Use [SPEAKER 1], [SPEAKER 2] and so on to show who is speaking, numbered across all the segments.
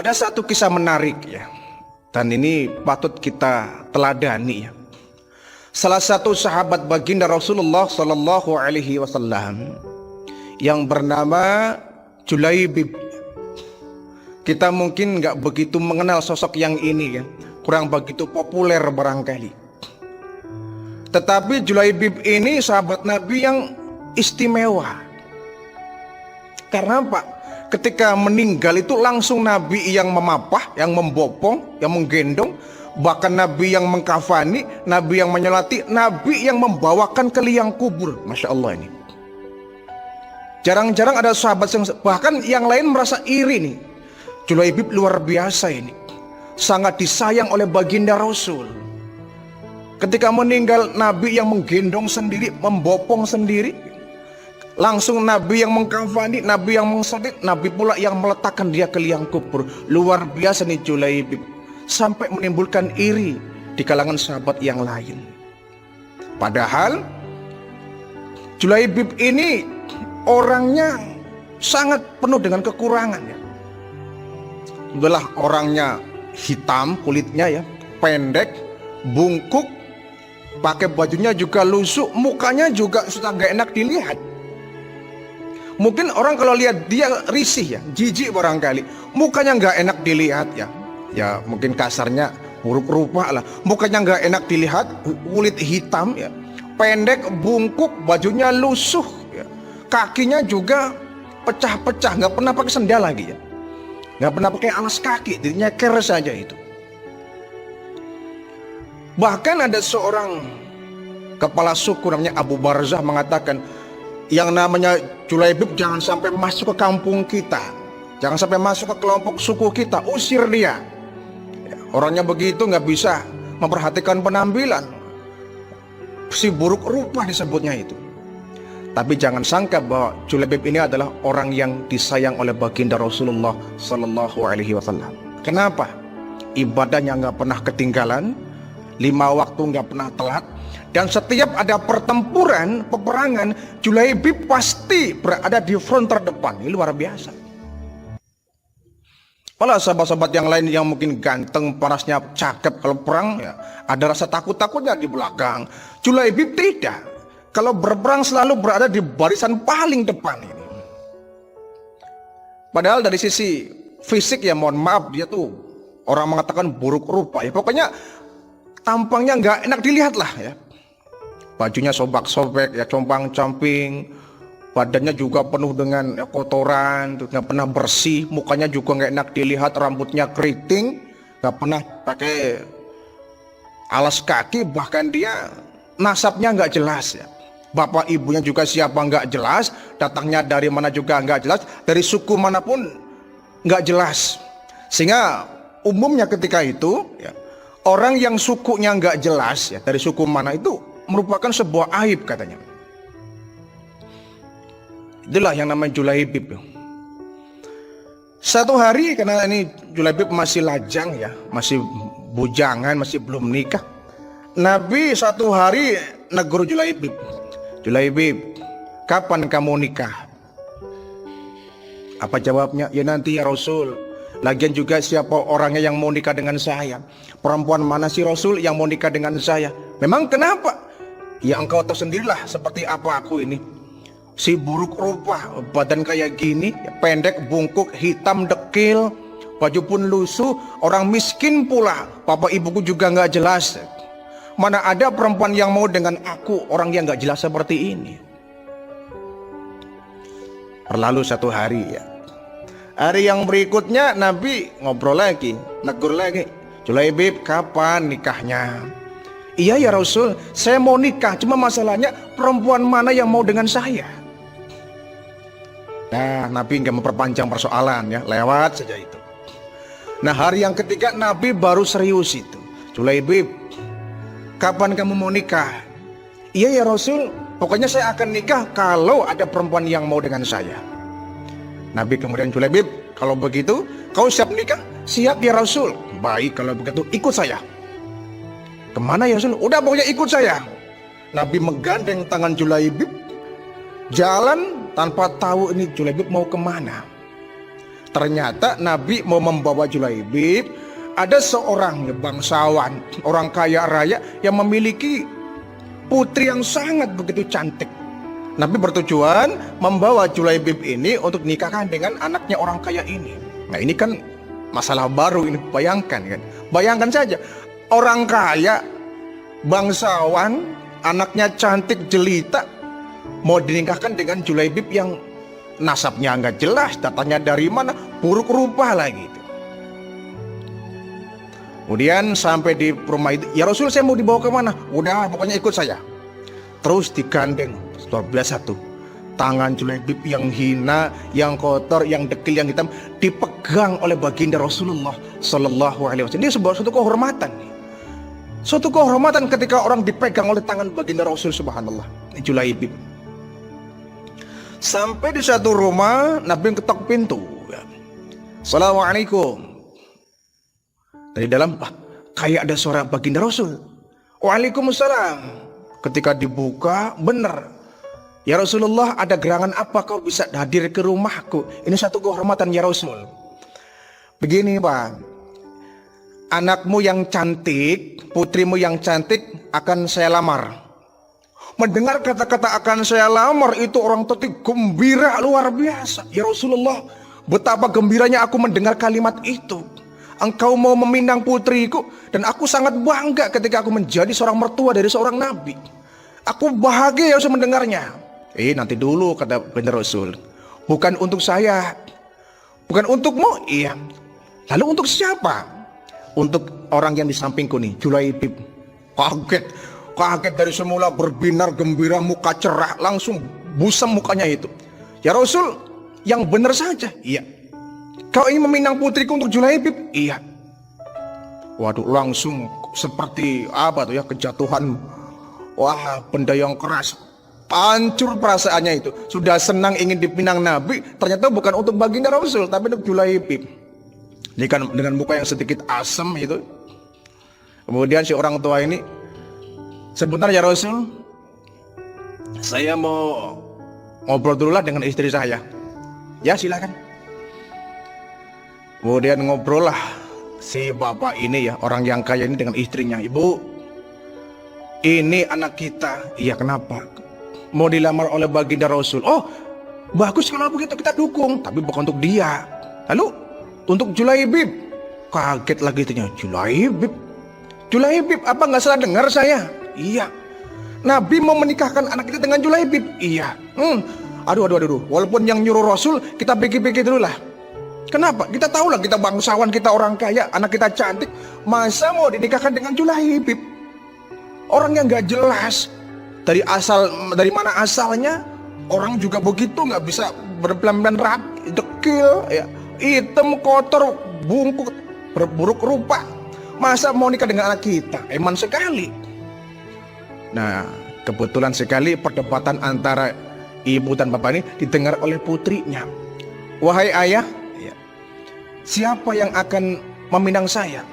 [SPEAKER 1] Ada satu kisah menarik ya, dan ini patut kita teladani ya. Salah satu sahabat baginda Rasulullah Sallallahu Alaihi Wasallam yang bernama Julaibib. Kita mungkin nggak begitu mengenal sosok yang ini ya, kurang begitu populer barangkali. Tetapi Julaibib ini sahabat Nabi yang istimewa. Karena apa? Ketika meninggal itu langsung Nabi yang memapah, yang membopong, yang menggendong, bahkan Nabi yang mengkafani, Nabi yang menyolati, Nabi yang membawakan ke liang kubur. Masya Allah ini. Jarang-jarang ada sahabat yang bahkan yang lain merasa iri nih. Julaibib luar biasa ini, sangat disayang oleh baginda Rasul. Ketika meninggal Nabi yang menggendong sendiri, membopong sendiri. Langsung Nabi yang mengkafani, Nabi yang mengsalib, Nabi pula yang meletakkan dia ke liang kubur. Luar biasa nih Julaibib, sampai menimbulkan iri di kalangan sahabat yang lain. Padahal Julaibib ini orangnya sangat penuh dengan kekurangan ya. Itulah orangnya hitam kulitnya ya, pendek, bungkuk, pakai bajunya juga lusuh, mukanya juga sudah gak enak dilihat. Mungkin orang kalau lihat dia risih ya, jijik barangkali, mukanya nggak enak dilihat ya. Ya mungkin kasarnya buruk rupa lah. Mukanya nggak enak dilihat, kulit hitam ya, pendek, bungkuk, bajunya lusuh ya. Kakinya juga pecah-pecah, nggak pernah pakai sendal lagi ya, nggak pernah pakai alas kaki, dirinya nyeker saja itu. Bahkan ada seorang kepala suku namanya Abu Barzah mengatakan, yang namanya Julaibib jangan sampai masuk ke kampung kita, jangan sampai masuk ke kelompok suku kita, usir dia. Orangnya begitu, nggak bisa memperhatikan penampilan, si buruk rupa disebutnya itu. Tapi jangan sangka bahwa Julaibib ini adalah orang yang disayang oleh baginda Rasulullah Sallallahu Alaihi Wasallam. Kenapa? Ibadahnya nggak pernah ketinggalan, 5 waktu nggak pernah telat. Dan setiap ada pertempuran, peperangan, Julaibib pasti berada di front terdepan. Ini luar biasa. Kalau sahabat-sahabat yang lain yang mungkin ganteng, parasnya cakep, kalau perang ya ada rasa takut-takutnya di belakang. Julaibib tidak. Kalau berperang selalu berada di barisan paling depan ini. Padahal dari sisi fisik ya mohon maaf, dia tuh orang mengatakan buruk rupa ya. Pokoknya tampangnya nggak enak dilihat lah ya. Bajunya sobak-sobek ya, compang-camping, badannya juga penuh dengan ya, kotoran, nggak pernah bersih, mukanya juga nggak enak dilihat, rambutnya keriting, nggak pernah pakai alas kaki, bahkan dia nasabnya nggak jelas ya. Bapak ibunya juga siapa nggak jelas, datangnya dari mana juga nggak jelas, dari suku manapun nggak jelas. Sehingga umumnya ketika itu ya, orang yang sukunya nggak jelas ya, dari suku mana itu merupakan sebuah aib katanya. Itulah yang namanya Julaibib. Satu hari, karena ini Julaibib masih lajang ya, masih bujangan, masih belum nikah, Nabi satu hari negur Julaibib, Julaibib, kapan kamu nikah? Apa jawabnya? Ya nanti ya Rasul. Lagian juga siapa orangnya yang mau nikah dengan saya? Perempuan mana sih Rasul yang mau nikah dengan saya? Memang kenapa? Ya engkau tahu sendirilah seperti apa aku ini. Si buruk rupa, badan kayak gini, pendek, bungkuk, hitam, dekil, baju pun lusuh, orang miskin pula, bapak ibuku juga nggak jelas. Mana ada perempuan yang mau dengan aku, orang yang nggak jelas seperti ini. Berlalu satu hari ya. Hari yang berikutnya Nabi ngobrol lagi, negur lagi. Julaibib, kapan nikahnya? Iya ya Rasul, saya mau nikah, cuma masalahnya perempuan mana yang mau dengan saya? Nah, Nabi nggak memperpanjang persoalan ya, lewat saja itu. Nah, hari yang ketiga Nabi baru serius itu. Julaibib, kapan kamu mau nikah? Iya ya Rasul, pokoknya saya akan nikah kalau ada perempuan yang mau dengan saya. Nabi kemudian, Julaibib, kalau begitu kau siap nikah? Siap ya Rasul. Baik, kalau begitu ikut saya. Kemana ya Rasul? Udah pokoknya ikut saya. Nabi menggandeng tangan Julaibib, jalan tanpa tahu ini Julaibib mau kemana. Ternyata Nabi mau membawa Julaibib, ada seorang bangsawan, orang kaya raya yang memiliki putri yang sangat begitu cantik. Nabi bertujuan membawa Julaibib ini untuk nikahkan dengan anaknya orang kaya ini. Nah ini kan masalah baru ini, bayangkan kan. Bayangkan saja, orang kaya, bangsawan, anaknya cantik jelita, mau dinikahkan dengan Julaibib yang nasabnya nggak jelas, datanya dari mana, buruk rupa lagi. Kemudian sampai di rumah itu, ya Rasul saya mau dibawa kemana? Udah pokoknya ikut saya. Terus digandeng, luar biasa tuh. Tangan Julaibib yang hina, yang kotor, yang dekil, yang hitam dipegang oleh baginda Rasulullah Sallallahu Alaihi Wasallam. Ini sebuah suatu kehormatan. Suatu kehormatan ketika orang dipegang oleh tangan baginda Rasul, subhanallah. Ini Julaibib. Sampai di satu rumah, Nabi ketok pintu. Assalamualaikum. Dari dalam, kayak ada suara baginda Rasul. Waalaikumsalam. Ketika dibuka, benar. Ya Rasulullah, ada gerangan apa kau bisa hadir ke rumahku? Ini satu kehormatan ya Rasul. Begini Pak, anakmu yang cantik, putrimu yang cantik akan saya lamar. Mendengar kata-kata akan saya lamar itu orang tadi gembira luar biasa. Ya Rasulullah, betapa gembiranya aku mendengar kalimat itu. Engkau mau meminang putriku, dan aku sangat bangga ketika aku menjadi seorang mertua dari seorang nabi. Aku bahagia ya mendengarnya. Nanti dulu kata benar Rasul. Bukan untuk saya, bukan untukmu, iya. Lalu untuk siapa? Untuk orang yang di sampingku nih, Julaibib. Kaget dari semula berbinar gembira, muka cerah, langsung busam mukanya itu. Ya Rasul, yang benar saja. Iya. Kau ingin meminang putriku untuk Julaibib? Iya. Waduh, langsung seperti apa tuh ya, kejatuhan. Wah, benda yang keras. Hancur perasaannya itu. Sudah senang ingin dipinang Nabi, ternyata bukan untuk baginda Rasul, tapi untuk Julaibib. Ini kan dengan muka yang sedikit asam itu. Kemudian si orang tua ini, sebentar ya Rasul, saya mau ngobrol dulu lah dengan istri saya. Ya silakan. Kemudian ngobrol lah si bapak ini ya, orang yang kaya ini dengan istrinya. Ibu, ini anak kita. Iya kenapa? Mau dilamar oleh baginda Rasul. Oh bagus kalau begitu, kita dukung. Tapi bukan untuk dia. Lalu untuk Julaibib. Kaget lagi itunya. Julaibib apa nggak salah dengar saya? Iya. Nabi mau menikahkan anak kita dengan Julaibib. Iya. Aduh. Walaupun yang nyuruh Rasul, kita pikir-pikir dulu lah. Kenapa? Kita tahu lah, kita bangsawan, kita orang kaya, anak kita cantik. Masa mau dinikahkan dengan Julaibib? Orang yang nggak jelas. Dari mana asalnya? Orang juga begitu, nggak bisa berpelan-pelan rapi, dekil, ya, hitam, kotor, bungkuk, berburuk rupa. Masa mau nikah dengan anak kita? Eman sekali. Nah, kebetulan sekali perdebatan antara ibu dan bapak ini didengar oleh putrinya. Wahai ayah, siapa yang akan meminang saya?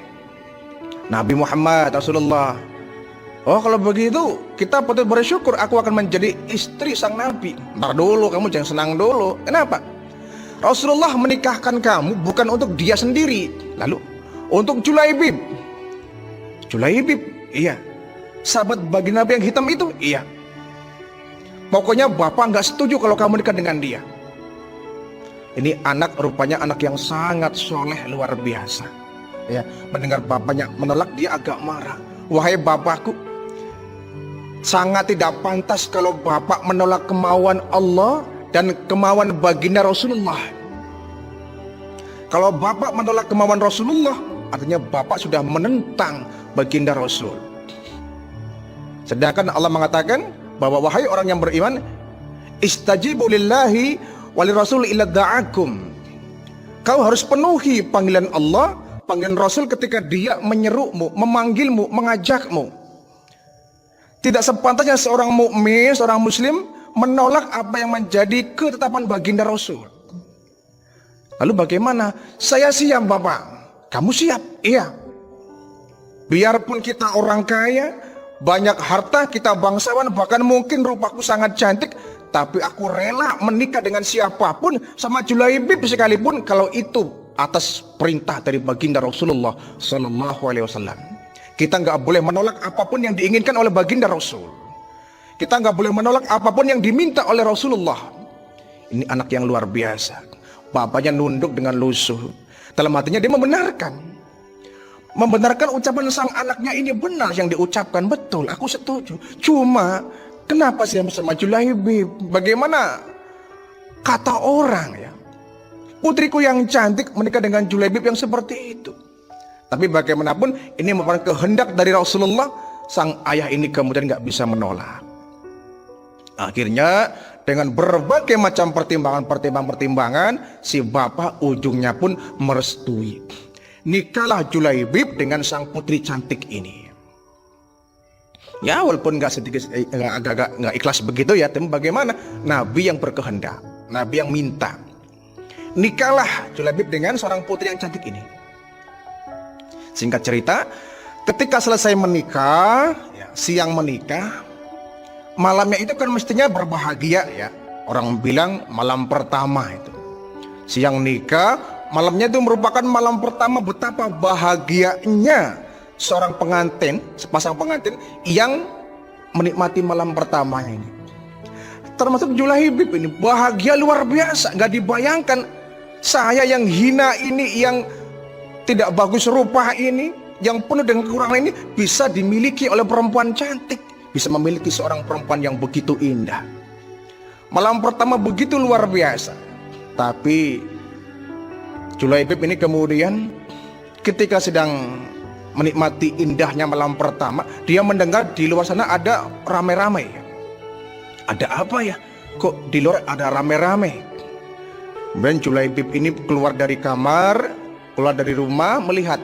[SPEAKER 1] Nabi Muhammad Rasulullah. Oh kalau begitu kita patut bersyukur, aku akan menjadi istri sang Nabi. Ntar dulu, kamu jangan senang dulu. Kenapa? Rasulullah menikahkan kamu bukan untuk dia sendiri. Lalu untuk Julaibib. Iya. Sahabat baginda Nabi yang hitam itu, iya. Pokoknya bapak nggak setuju kalau kamu nikah dengan dia. Ini anak rupanya anak yang sangat soleh luar biasa. Ya, mendengar bapaknya menolak, dia agak marah. Wahai bapakku, sangat tidak pantas kalau bapak menolak kemauan Allah dan kemauan baginda Rasulullah. Kalau bapak menolak kemauan Rasulullah, artinya bapak sudah menentang baginda Rasul. Sedangkan Allah mengatakan bahwa wahai orang yang beriman, istajibu lillahi wali rasul illa da'akum. Kau harus penuhi panggilan Allah, panggilan Rasul ketika dia menyerumu, memanggilmu, mengajakmu. Tidak sepantasnya seorang mukmin, seorang muslim menolak apa yang menjadi ketetapan baginda Rasul. Lalu bagaimana? Saya siap bapak. Kamu siap? Iya. Biarpun kita orang kaya, banyak harta, kita bangsawan, bahkan mungkin rupaku sangat cantik, tapi aku rela menikah dengan siapapun, sama Julaibib sekalipun, kalau itu atas perintah dari baginda Rasulullah Sallallahu Alaihi Wasallam. Kita nggak boleh menolak apapun yang diinginkan oleh baginda Rasul. Kita nggak boleh menolak apapun yang diminta oleh Rasulullah. Ini anak yang luar biasa. Bapaknya nunduk dengan lusuh. Dalam hatinya dia membenarkan ucapan sang anaknya ini benar yang diucapkan, betul, aku setuju. Cuma kenapa sih sama Julaibib? Bagaimana kata orang ya, putriku yang cantik menikah dengan Julaibib yang seperti itu. Tapi bagaimanapun ini merupakan kehendak dari Rasulullah. Sang ayah ini kemudian nggak bisa menolak. Akhirnya dengan berbagai macam pertimbangan, si bapak ujungnya pun merestui. Nikahlah Julaibib dengan sang putri cantik ini. Ya walaupun agak ikhlas begitu ya, tapi bagaimana? Nabi yang berkehendak, Nabi yang minta. Nikahlah Julaibib dengan seorang putri yang cantik ini. Singkat cerita, ketika selesai menikah, siang menikah, malamnya itu kan mestinya berbahagia ya. Orang bilang malam pertama itu. Siang nikah, malamnya itu merupakan malam pertama, betapa bahagianya seorang pengantin, sepasang pengantin yang menikmati malam pertama ini. Termasuk Julaibib ini bahagia luar biasa, nggak dibayangkan. Saya yang hina ini, yang tidak bagus rupa ini, yang penuh dengan kekurangan ini, bisa dimiliki oleh perempuan cantik, bisa memiliki seorang perempuan yang begitu indah. Malam pertama begitu luar biasa. Tapi Julaibib ini kemudian ketika sedang menikmati indahnya malam pertama, dia mendengar di luar sana ada rame-rame. Ada apa ya? Kok di luar ada rame-rame? Dan Julaibib ini keluar dari kamar, keluar dari rumah, melihat.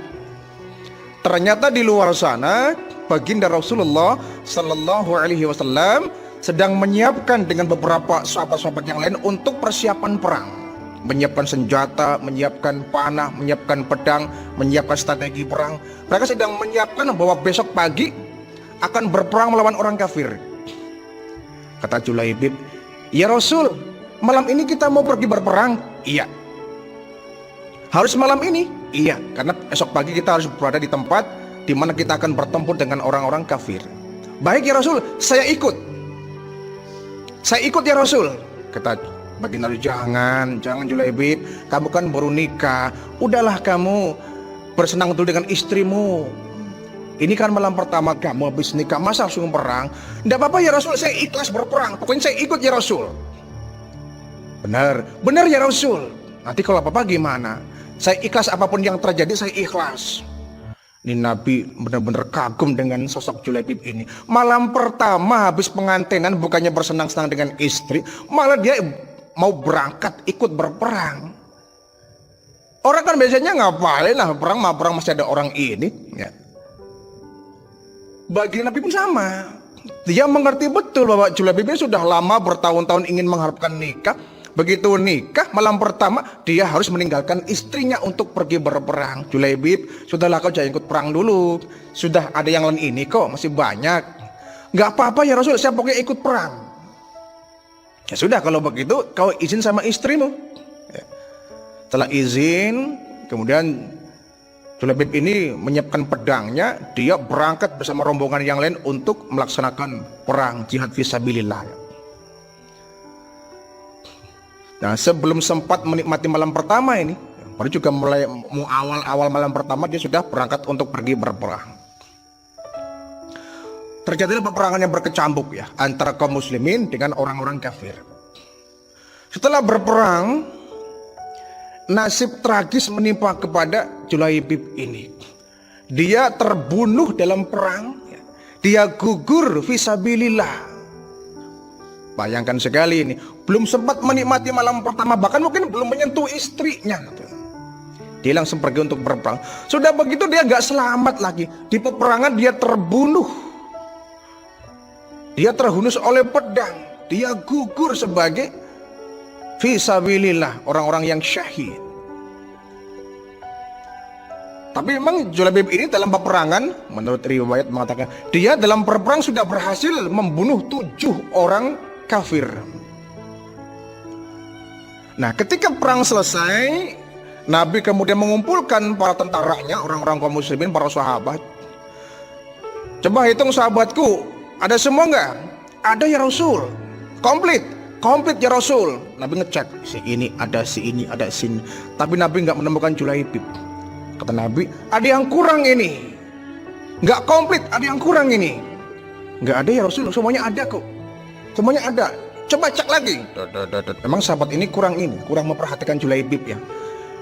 [SPEAKER 1] Ternyata di luar sana baginda Rasulullah Sallallahu Alaihi Wasallam sedang menyiapkan dengan beberapa sahabat-sahabat yang lain untuk persiapan perang. Menyiapkan senjata, menyiapkan panah, menyiapkan pedang, menyiapkan strategi perang. Mereka sedang menyiapkan bahwa besok pagi akan berperang melawan orang kafir. Kata Julaibib, ya Rasul, malam ini kita mau pergi berperang? Iya. Harus malam ini? Iya, karena esok pagi kita harus berada di tempat di mana kita akan bertempur dengan orang-orang kafir. Baik ya Rasul, saya ikut. Saya ikut ya Rasul. Kata baginda, jangan Julaibib, kamu kan baru nikah, udahlah kamu bersenang dulu dengan istrimu. Ini kan malam pertama kamu habis nikah, masa langsung perang? Tidak apa-apa ya Rasul, saya ikhlas berperang, pokoknya saya ikut ya Rasul. Benar ya Rasul. Nanti kalau apa-apa gimana? Saya ikhlas, apapun yang terjadi saya ikhlas. Ini Nabi benar-benar kagum dengan sosok Julaibib ini. Malam pertama habis pengantinan, bukannya bersenang-senang dengan istri, malah dia mau berangkat ikut berperang. Orang kan biasanya ngapain lah perang masih ada orang ini ya. Bagi Nabi pun sama. Dia mengerti betul bahwa Julaibib ini sudah lama bertahun-tahun ingin mengharapkan nikah. Begitu nikah malam pertama, dia harus meninggalkan istrinya untuk pergi berperang. Julaibib, sudahlah kau jangan ikut perang dulu. Sudah ada yang lain ini kok, masih banyak. Gak apa-apa ya Rasul, saya pokoknya ikut perang. Ya sudah, kalau begitu kau izin sama istrimu. Ya. Setelah izin, kemudian Julaibib ini menyiapkan pedangnya. Dia berangkat bersama rombongan yang lain untuk melaksanakan perang jihad fisabilillah. Nah, sebelum sempat menikmati malam pertama ini, baru juga mulai awal malam pertama dia sudah berangkat untuk pergi berperang. Terjadilah peperangan yang berkecambuk ya antara kaum muslimin dengan orang-orang kafir. Setelah berperang, nasib tragis menimpa kepada Julaibib ini. Dia terbunuh dalam perang, dia gugur fisabilillah. Bayangkan sekali ini, belum sempat menikmati malam pertama, bahkan mungkin belum menyentuh istrinya. Dia langsung pergi untuk berperang. Sudah begitu dia gak selamat lagi. Di peperangan dia terbunuh. Dia terhunus oleh pedang. Dia gugur sebagai fisabilillah, orang-orang yang syahid. Tapi memang Julaibib ini dalam peperangan, menurut riwayat mengatakan, dia dalam perperang sudah berhasil membunuh 7 orang kafir. Nah, ketika perang selesai, Nabi kemudian mengumpulkan para tentaranya, orang-orang kaum muslimin, para sahabat. Coba hitung sahabatku, ada semua enggak? Ada ya Rasul. Komplit ya Rasul. Nabi ngecek, si ini ada, si ini ada, sini. Tapi Nabi enggak menemukan Julaibib. Kata Nabi, ada yang kurang ini. Enggak komplit, ada yang kurang ini. Enggak ada ya Rasul, semuanya ada kok. Semuanya ada. Coba cek lagi. Memang sahabat ini kurang memperhatikan Julaibib ya.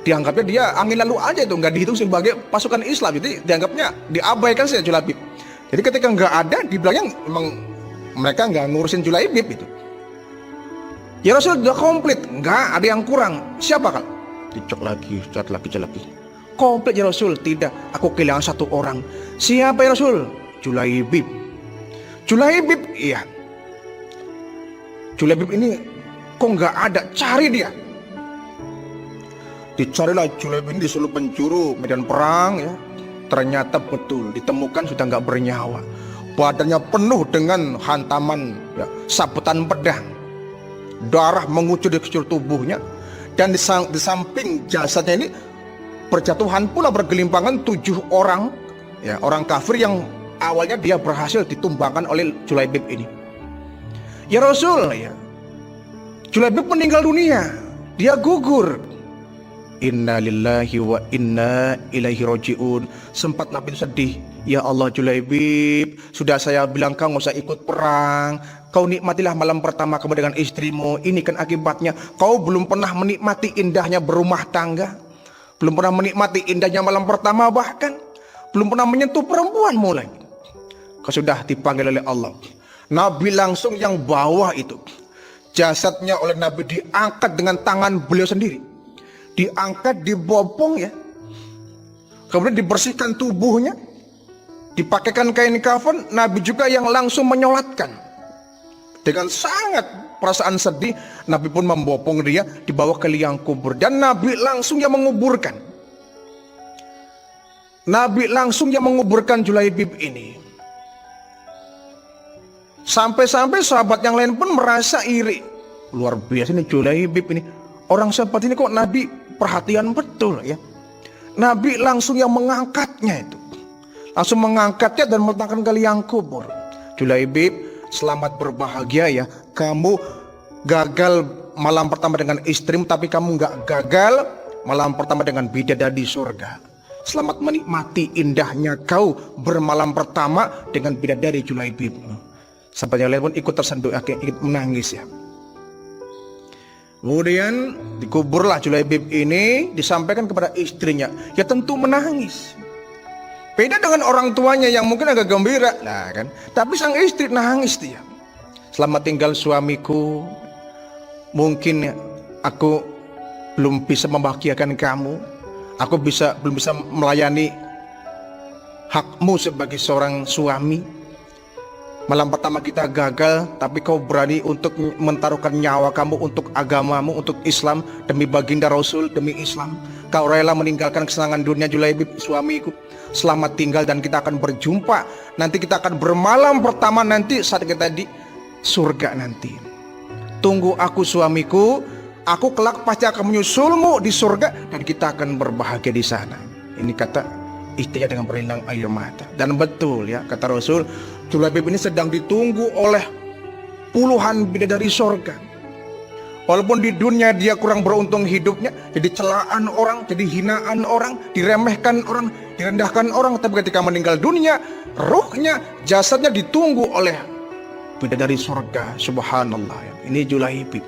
[SPEAKER 1] Dianggapnya dia angin lalu aja itu, nggak dihitung sebagai pasukan Islam. Jadi dianggapnya diabaikan saja Julaibib. Jadi ketika nggak ada, dibilangnya memang mereka nggak ngurusin Julaibib itu. Ya Rasul sudah komplit, nggak ada yang kurang. Siapa kan? Dicek lagi. Komplit ya Rasul, tidak. Aku kehilangan satu orang. Siapa ya Rasul? Julaibib, iya. Julaibib ini kok nggak ada, cari dia. Dicarilah Julaibib ini di seluruh penjuru medan perang ya. Ternyata betul ditemukan sudah nggak bernyawa. Badannya penuh dengan hantaman ya, sabetan pedang. Darah mengucur di sekujur tubuhnya. Dan di samping jasadnya ini berjatuhan pula bergelimpangan 7 orang ya, orang kafir yang awalnya dia berhasil ditumbangkan oleh Julaibib ini. Ya Rasul ya, Julaibib meninggal dunia, dia gugur. Inna lillahi wa inna ilaihi raji'un. Sempat Nabi sedih, ya Allah Julaibib, sudah saya bilang kau nggak usah ikut perang. Kau nikmatilah malam pertama kamu dengan istrimu. Ini kan akibatnya kau belum pernah menikmati indahnya berumah tangga, belum pernah menikmati indahnya malam pertama, bahkan belum pernah menyentuh perempuanmu lagi. Kau sudah dipanggil oleh Allah. Nabi langsung yang bawah itu, jasadnya oleh Nabi diangkat dengan tangan beliau sendiri, diangkat, dibopong ya, kemudian dibersihkan tubuhnya, dipakaikan kain kafan. Nabi juga yang langsung menyolatkan. Dengan sangat perasaan sedih, Nabi pun membopong dia, dibawa ke liang kubur, dan Nabi langsung yang menguburkan. Nabi langsung yang menguburkan Julaibib ini. Sampai-sampai sahabat yang lain pun merasa iri. Luar biasa ini Julaibib ini. Orang seperti ini kok Nabi perhatian betul ya. Nabi langsung yang mengangkatnya itu. Langsung mengangkatnya dan meletakkan ke liang kubur. Julaibib, selamat berbahagia ya. Kamu gagal malam pertama dengan istrimu, tapi kamu nggak gagal malam pertama dengan bidadari di surga. Selamat menikmati indahnya kau bermalam pertama dengan bidadari Julaibib. Sampai yang lain pun ikut tersentuh, ikut menangis ya. Kemudian dikuburlah Julaibib ini, disampaikan kepada istrinya, ya tentu menangis. Beda dengan orang tuanya yang mungkin agak gembira, nah kan. Tapi sang istri nangis dia. Selamat tinggal suamiku, mungkin aku belum bisa membahagiakan kamu, aku belum bisa melayani hakmu sebagai seorang suami. Malam pertama kita gagal, tapi kau berani untuk mentaruhkan nyawa kamu untuk agamamu, untuk Islam, demi baginda Rasul, demi Islam. Kau rela meninggalkan kesenangan dunia Julaibib, suamiku. Selamat tinggal dan kita akan berjumpa. Nanti kita akan bermalam pertama nanti saat kita di surga nanti. Tunggu aku suamiku, aku kelak pasti akan menyusulmu di surga dan kita akan berbahagia di sana. Ini kata istrinya dengan berlinang air mata. Dan betul ya, kata Rasul, Julaibib ini sedang ditunggu oleh puluhan bidadari surga. Walaupun di dunia dia kurang beruntung hidupnya, jadi celaan orang, jadi hinaan orang, diremehkan orang, direndahkan orang, tapi ketika meninggal dunia, ruhnya, jasadnya ditunggu oleh bidadari surga. Subhanallah. Ini Julaibib.